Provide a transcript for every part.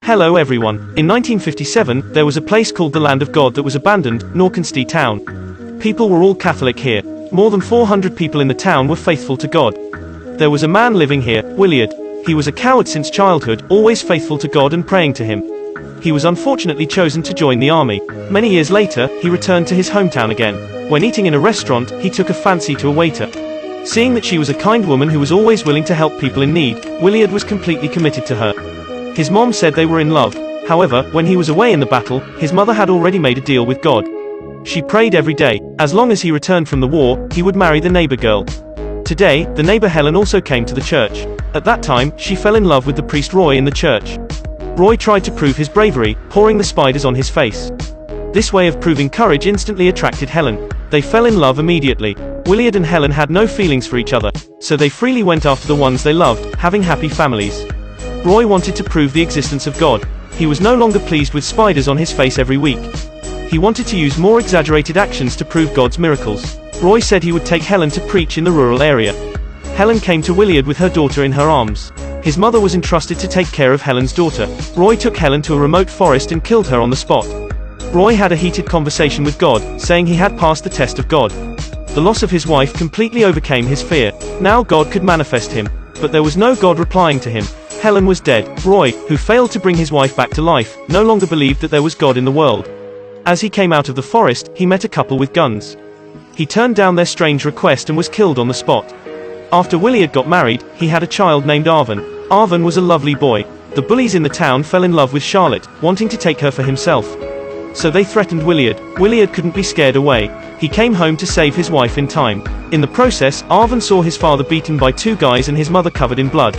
Hello everyone. In 1957, there was a place called the Land of God that was abandoned, Norkenstead town. People were all Catholic here. More than 400 people in the town were faithful to God. There was a man living here, Williard. He was a coward since childhood, always faithful to God and praying to him. He was unfortunately chosen to join the army. Many years later, he returned to his hometown again. When eating in a restaurant, he took a fancy to a waiter. Seeing that she was a kind woman who was always willing to help people in need, Williard was completely committed to her. His mom said they were in love. However, when he was away in the battle, his mother had already made a deal with God. She prayed every day. As long as he returned from the war, he would marry the neighbor girl. Today, the neighbor Helen also came to the church. At that time, she fell in love with the priest Roy in the church. Roy tried to prove his bravery, pouring the spiders on his face. This way of proving courage instantly attracted Helen. They fell in love immediately. Williard and Helen had no feelings for each other, so they freely went after the ones they loved, having happy families. Roy wanted to prove the existence of God. He was no longer pleased with spiders on his face every week. He wanted to use more exaggerated actions to prove God's miracles. Roy said he would take Helen to preach in the rural area. Helen came to Williard with her daughter in her arms. His mother was entrusted to take care of Helen's daughter. Roy took Helen to a remote forest and killed her on the spot. Roy had a heated conversation with God, saying he had passed the test of God. The loss of his wife completely overcame his fear. Now God could manifest him. But there was no God replying to him. Helen was dead. Roy, who failed to bring his wife back to life, no longer believed that there was God in the world. As he came out of the forest, he met a couple with guns. He turned down their strange request and was killed on the spot. After Williard got married, he had a child named Arvin. Arvin was a lovely boy. The bullies in the town fell in love with Charlotte, wanting to take her for himself. So they threatened Williard. Williard couldn't be scared away. He came home to save his wife in time. In the process, Arvin saw his father beaten by two guys and his mother covered in blood.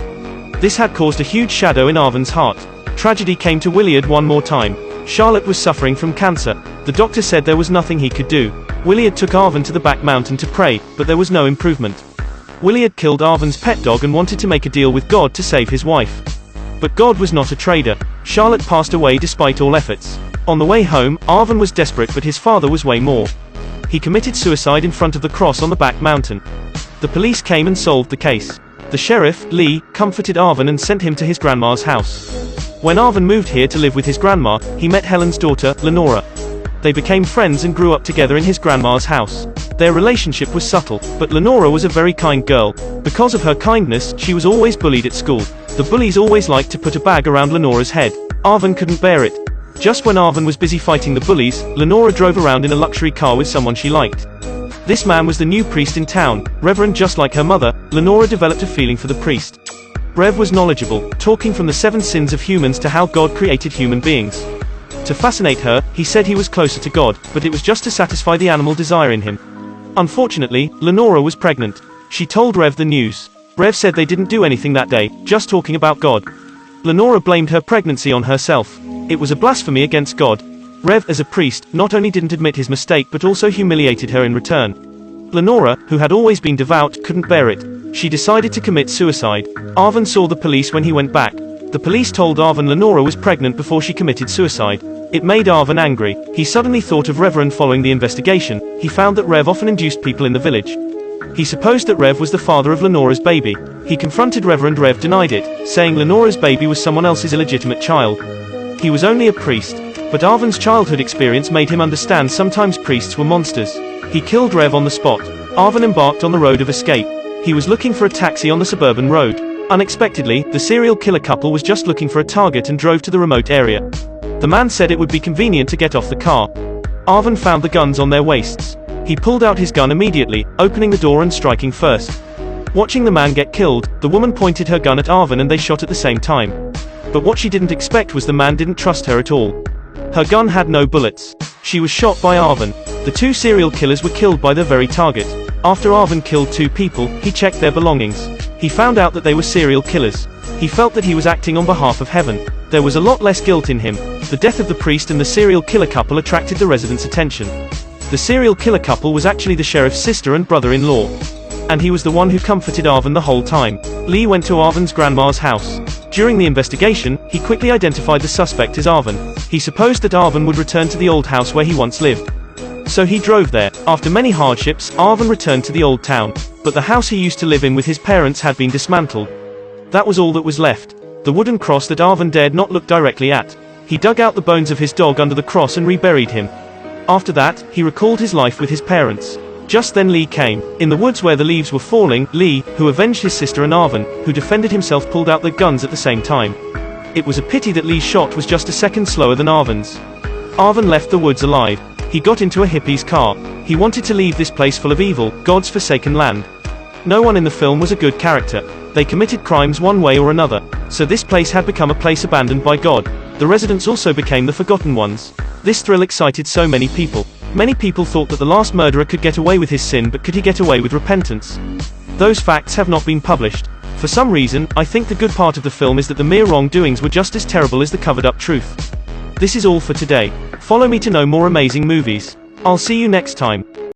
This had caused a huge shadow in Arvin's heart. Tragedy came to Williard one more time. Charlotte was suffering from cancer. The doctor said there was nothing he could do. Williard took Arvin to the back mountain to pray, but there was no improvement. Williard killed Arvin's pet dog and wanted to make a deal with God to save his wife. But God was not a trader. Charlotte passed away despite all efforts. On the way home, Arvin was desperate, but his father was way more. He committed suicide in front of the cross on the back mountain. The police came and solved the case. The sheriff, Lee, comforted Arvin and sent him to his grandma's house. When Arvin moved here to live with his grandma, he met Helen's daughter, Lenora. They became friends and grew up together in his grandma's house. Their relationship was subtle, but Lenora was a very kind girl. Because of her kindness, she was always bullied at school. The bullies always liked to put a bag around Lenora's head. Arvin couldn't bear it. Just when Arvin was busy fighting the bullies, Lenora drove around in a luxury car with someone she liked. This man was the new priest in town, Reverend. Just like her mother, Lenora developed a feeling for the priest. Rev was knowledgeable, talking from the 7 sins of humans to how God created human beings. To fascinate her, he said he was closer to God, but it was just to satisfy the animal desire in him. Unfortunately, Lenora was pregnant. She told Rev the news. Rev said they didn't do anything that day, just talking about God. Lenora blamed her pregnancy on herself. It was a blasphemy against God. Rev, as a priest, not only didn't admit his mistake but also humiliated her in return. Lenora, who had always been devout, couldn't bear it. She decided to commit suicide. Arvin saw the police when he went back. The police told Arvin Lenora was pregnant before she committed suicide. It made Arvin angry. He suddenly thought of Reverend. Following the investigation, he found that Rev often induced people in the village. He supposed that Rev was the father of Lenora's baby. He confronted Reverend. Rev denied it, saying Lenora's baby was someone else's illegitimate child. He was only a priest. But Arvin's childhood experience made him understand sometimes priests were monsters. He killed Rev on the spot. Arvin embarked on the road of escape. He was looking for a taxi on the suburban road. Unexpectedly, the serial killer couple was just looking for a target and drove to the remote area. The man said it would be convenient to get off the car. Arvin found the guns on their waists. He pulled out his gun immediately, opening the door and striking first. Watching the man get killed, the woman pointed her gun at Arvin and they shot at the same time. But what she didn't expect was the man didn't trust her at all. Her gun had no bullets. She was shot by Arvin. The 2 serial killers were killed by their very target. After Arvin killed 2 people, he checked their belongings. He found out that they were serial killers. He felt that he was acting on behalf of heaven. There was a lot less guilt in him. The death of the priest and the serial killer couple attracted the residents' attention. The serial killer couple was actually the sheriff's sister and brother-in-law. And he was the one who comforted Arvin the whole time. Lee went to Arvin's grandma's house. During the investigation, he quickly identified the suspect as Arvin. He supposed that Arvin would return to the old house where he once lived. So he drove there. After many hardships, Arvin returned to the old town. But the house he used to live in with his parents had been dismantled. That was all that was left. the wooden cross that Arvin dared not look directly at. He dug out the bones of his dog under the cross and reburied him. After that, he recalled his life with his parents. Just then Lee came. In the woods where the leaves were falling, Lee, who avenged his sister and Arvin, who defended himself, pulled out their guns at the same time. It was a pity that Lee's shot was just a second slower than Arvin's. Arvin left the woods alive. He got into a hippie's car. He wanted to leave this place full of evil, God's forsaken land. No one in the film was a good character. They committed crimes one way or another. So this place had become a place abandoned by God. The residents also became the forgotten ones. This thrill excited so many people. Many people thought that the last murderer could get away with his sin, but could he get away with repentance? Those facts have not been published. For some reason, I think the good part of the film is that the mere wrongdoings were just as terrible as the covered-up truth. This is all for today. Follow me to know more amazing movies. I'll see you next time.